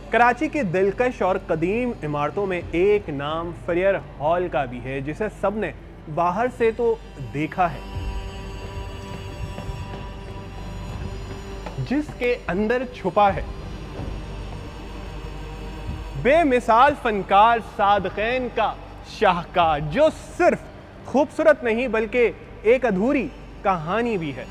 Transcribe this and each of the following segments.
कराची की दिलकश और कदीम इमारतों में एक नाम फरियर हॉल का भी है, जिसे सबने बाहर से तो देखा है, जिसके अंदर छुपा है बेमिसाल फनकार सादक़ैन का शाहकार, जो सिर्फ खूबसूरत नहीं बल्कि एक अधूरी कहानी भी है।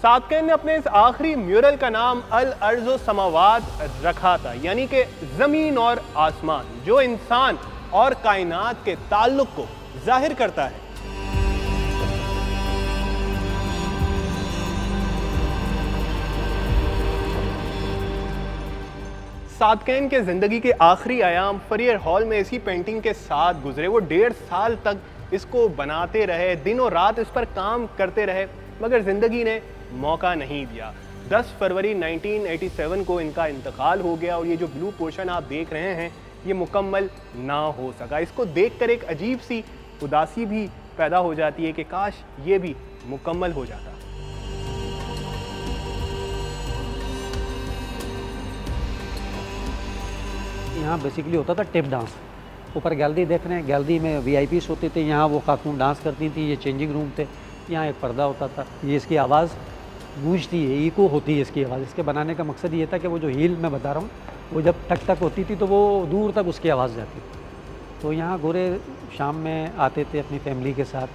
सादक़ैन ने अपने इस आखिरी म्यूरल का नाम अल अर्ज़ समावात रखा था, यानी कि ज़मीन और आसमान, जो इंसान और कायनात के ताल्लुक को जाहिर करता है। सादक़ैन के ज़िंदगी के आखिरी आयाम फरियर हॉल में इसी पेंटिंग के साथ गुजरे। वो 1.5 साल तक इसको बनाते रहे, दिनों रात इस पर काम करते रहे, मगर ज़िंदगी ने मौका नहीं दिया। 10 फरवरी 1987 को इनका इंतकाल हो गया और ये जो ब्लू पोर्शन आप देख रहे हैं ये मुकम्मल ना हो सका। इसको देखकर एक अजीब सी उदासी भी पैदा हो जाती है कि काश ये भी मुकम्मल हो जाता। यहाँ बेसिकली होता था टेप डांस। ऊपर गैलरी देख रहे हैं, गैलरी में वीआईपीस होते थे, यहाँ वो खातून डांस करती थी, ये चेंजिंग रूम थे, यहाँ एक पर्दा होता था, ये इसकी आवाज़ गूंजती है, इको होती है इसकी आवाज़। इसके बनाने का मकसद ये था कि वो जो हील मैं बता रहा हूँ वो जब टक टक होती थी तो वो दूर तक उसकी आवाज़ जाती थी। तो यहाँ गोरे शाम में आते थे अपनी फैमिली के साथ,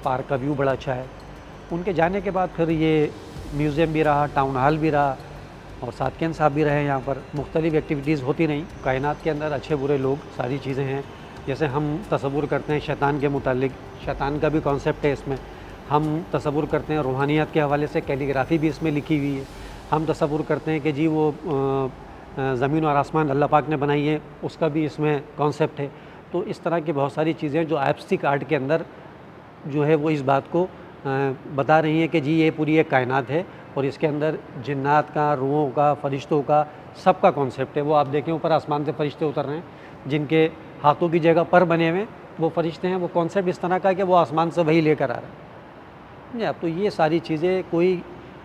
पार्क का व्यू बड़ा अच्छा है। उनके जाने के बाद फिर ये म्यूज़ियम भी रहा, टाउन हॉल भी रहा और सादक़ैन साहब भी रहे। यहाँ पर मुख्तलिफ एक्टिविटीज़ होती रहीं। कायनात के अंदर अच्छे बुरे लोग सारी चीज़ें हैं, जैसे हम तसव्वुर करते हैं शैतान के मुतालिक, शैतान का भी कॉन्सेप्ट है इसमें। हम तसव्वुर करते हैं रूहानियत के हवाले से कैलीग्राफी भी इसमें लिखी हुई है। हम तसव्वुर करते हैं कि जी वो ज़मीन और आसमान अल्लाह पाक ने बनाई है, उसका भी इसमें कॉन्सेप्ट है। तो इस तरह की बहुत सारी चीज़ें जो एब्स्ट्रैक्ट आर्ट के अंदर जो है वो इस बात को बता रही हैं कि जी ये पूरी एक कायनात है और इसके अंदर जिन्नात का, रूहों का, फरिश्तों का, सब का कॉन्सेप्ट है। वो आप देखें ऊपर आसमान से फरिश्ते उतर रहे हैं, जिनके हाथों की जगह पर बने हुए वो फरिश्ते हैं। वो कॉन्सेप्ट इस तरह का है कि वो आसमान से वही लेकर आ रहा है। अब तो ये सारी चीज़ें कोई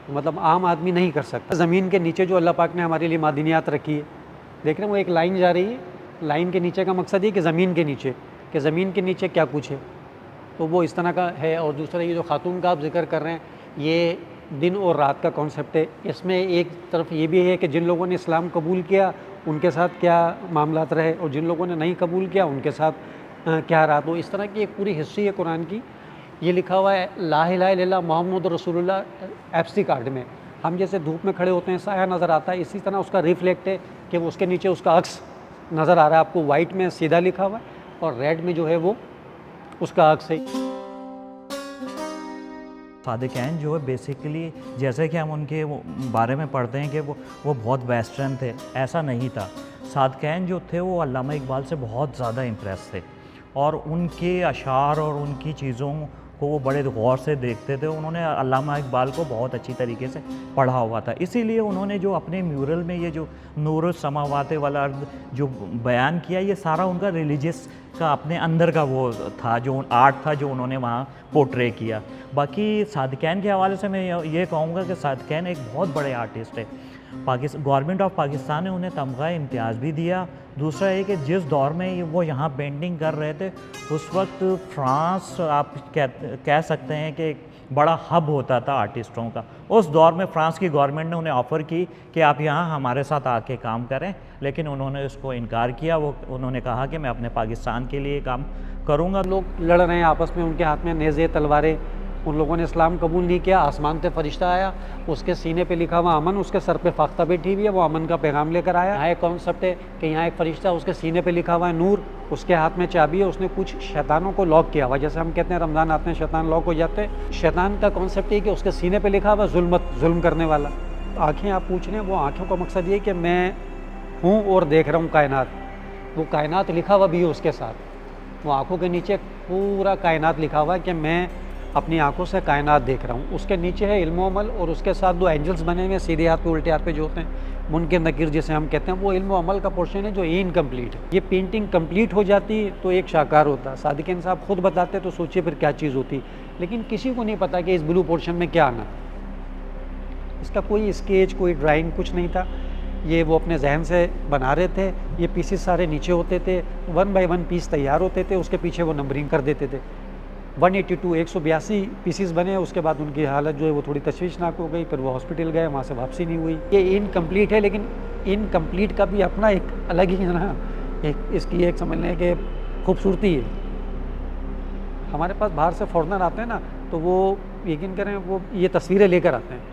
मतलब आम आदमी नहीं कर सकता। ज़मीन के नीचे जो अल्लाह पाक ने हमारे लिए मादिनियात रखी है, देख रहे हैं वो एक लाइन जा रही है, लाइन के नीचे का मकसद ये कि ज़मीन के नीचे, कि ज़मीन के नीचे क्या कुछ है, तो वो इस तरह का है। और दूसरा ये जो खातून का आप जिक्र कर रहे हैं, ये दिन और रात का कॉन्सेप्ट है। इसमें एक तरफ ये भी है कि जिन लोगों ने इस्लाम कबूल किया उनके साथ क्या मामलात रहे और जिन लोगों ने नहीं कबूल किया उनके साथ क्या रहा। तो इस तरह की एक पूरी हिस्ट्री है कुरान की। ये लिखा हुआ है ला इलाहा इल्लल्लाह मोहम्मद रसूलुल्लाह एब्स्ट्रैक्ट आर्ट में। हम जैसे धूप में खड़े होते हैं, साया नज़र आता है, इसी तरह उसका रिफ्लेक्ट है कि वो उसके नीचे उसका अक्स नज़र आ रहा है आपको। वाइट में सीधा लिखा हुआ है और रेड में जो है वो उसका अक्स है। सादक़ैन जो है बेसिकली जैसे कि हम उनके बारे में पढ़ते हैं कि वो बहुत वेस्टर्न थे, ऐसा नहीं था। सादक़ैन जो थे वो अल्लामा इकबाल से बहुत ज़्यादा इम्प्रेस थे और उनके अशार और उनकी चीज़ों को वो बड़े गौर से देखते थे। उन्होंने अल्लामा इकबाल को बहुत अच्छी तरीके से पढ़ा हुआ था, इसीलिए उन्होंने जो अपने म्यूरल में ये जो नूर समावाते वाला जो बयान किया, ये सारा उनका रिलीजियस का अपने अंदर का वो था, जो आर्ट था जो उन्होंने वहाँ पोर्ट्रे किया। बाकी सादक़ैन के हवाले से मैं ये कहूँगा कि सादक़ैन एक बहुत बड़े आर्टिस्ट है। गवर्नमेंट ऑफ पाकिस्तान ने उन्हें तमगा इम्तियाज़ भी दिया। दूसरा है कि जिस दौर में वो यहाँ पेंटिंग कर रहे थे उस वक्त फ्रांस आप कह सकते हैं कि बड़ा हब होता था आर्टिस्टों का। उस दौर में फ्रांस की गवर्नमेंट ने उन्हें ऑफ़र की कि आप यहाँ हमारे साथ आके काम करें, लेकिन उन्होंने उसको इनकार किया। उन्होंने कहा कि मैं अपने पाकिस्तान के लिए काम करूँगा। लोग लड़ रहे हैं आपस में, उनके हाथ में नेज़े तलवारें। उन लोगों ने इस्लाम कबूल नहीं किया। आसमान से फरिश्ता आया, उसके सीने पे लिखा हुआ अमन, उसके सर पे फाख्ता बैठी हुई है, वो अमन का पैगाम लेकर आया। यहाँ एक कॉन्सेप्ट है कि यहाँ एक फरिश्ता, उसके सीने पे लिखा हुआ है नूर, उसके हाथ में चाबी है, उसने कुछ शैतानों को लॉक किया हुआ। जैसे हम कहते हैं रमज़ान आते हैं शैतान लॉक हो जाते हैं, शैतान का कॉन्सेप्ट ये कि उसके सीने पर लिखा हुआ जुल्म करने वाला। आँखें आप पूछ रहे हैं, वो आँखों का मकसद ये कि मैं हूँ और देख रहा हूँ कायनात। वो कायनात लिखा हुआ भी है उसके साथ। वो आँखों के नीचे पूरा कायनात लिखा हुआ है कि मैं अपनी आंखों से कायनात देख रहा हूँ। उसके नीचे है इल्म अमल और उसके साथ 2 एंजल्स बने हुए हैं सीधे हाथ पे उल्टे हाथ पे जो होते हैं, मुनकिर नकीर जिसे हम कहते हैं, वो इल्म अमल का पोर्शन है जो इनकम्प्लीट है। ये पेंटिंग कंप्लीट हो जाती तो एक शाकार होता। सादिकीन साहब खुद बताते तो सोचिए फिर क्या चीज़ होती, लेकिन किसी को नहीं पता कि इस ब्लू पोर्शन में क्या आना। इसका कोई स्केच, कोई ड्राइंग, कुछ नहीं था। ये वो अपने जहन से बना रहे थे। ये पीसेस सारे नीचे होते थे, 1 बाय 1 पीस तैयार होते थे, उसके पीछे वो नंबरिंग कर देते थे। 182 182 पीसेस बने। उसके बाद उनकी हालत जो है वो थोड़ी तशवीशनाक हो गई, फिर वो हॉस्पिटल गए, वहाँ से वापसी नहीं हुई। ये इनकम्प्लीट है, लेकिन इनकम्प्लीट का भी अपना एक अलग ही है ना, एक इसकी एक समझ लें कि खूबसूरती है। हमारे पास बाहर से फॉरनर आते हैं ना, तो वो यकीन करें वो ये तस्वीरें लेकर आते हैं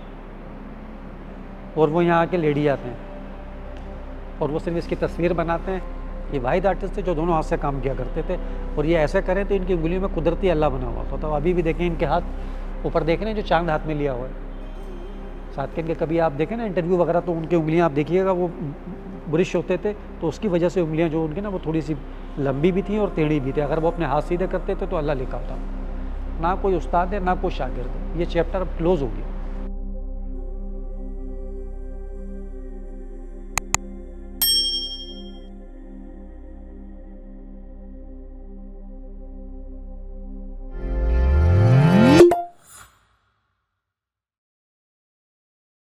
और वो यहाँ आके लेडी जाते हैं और वो सिर्फ इसकी तस्वीर बनाते हैं। ये वाहिद आर्टिस्ट थे जो दोनों हाथ से काम किया करते थे, और ये ऐसे करें तो इनकी उंगलियों में कुदरती अल्लाह बना हुआ था। तो अभी भी देखें इनके हाथ ऊपर देख रहे हैं जो चांद हाथ में लिया हुआ है। साथ के कभी आप देखें ना इंटरव्यू वगैरह, तो उनकी उंगलियां आप देखिएगा वो बुरिश होते थे, तो उसकी वजह से उंगलियां जो उनकी ना वो थोड़ी सी लंबी भी थी और टेढ़ी भी थी। अगर वो अपने हाथ सीधे करते थे तो अल्लाह लिखा होता। ना कोई उस्ताद है ना कोई शागिर्द है। ये चैप्टर अब क्लोज़ हो गया।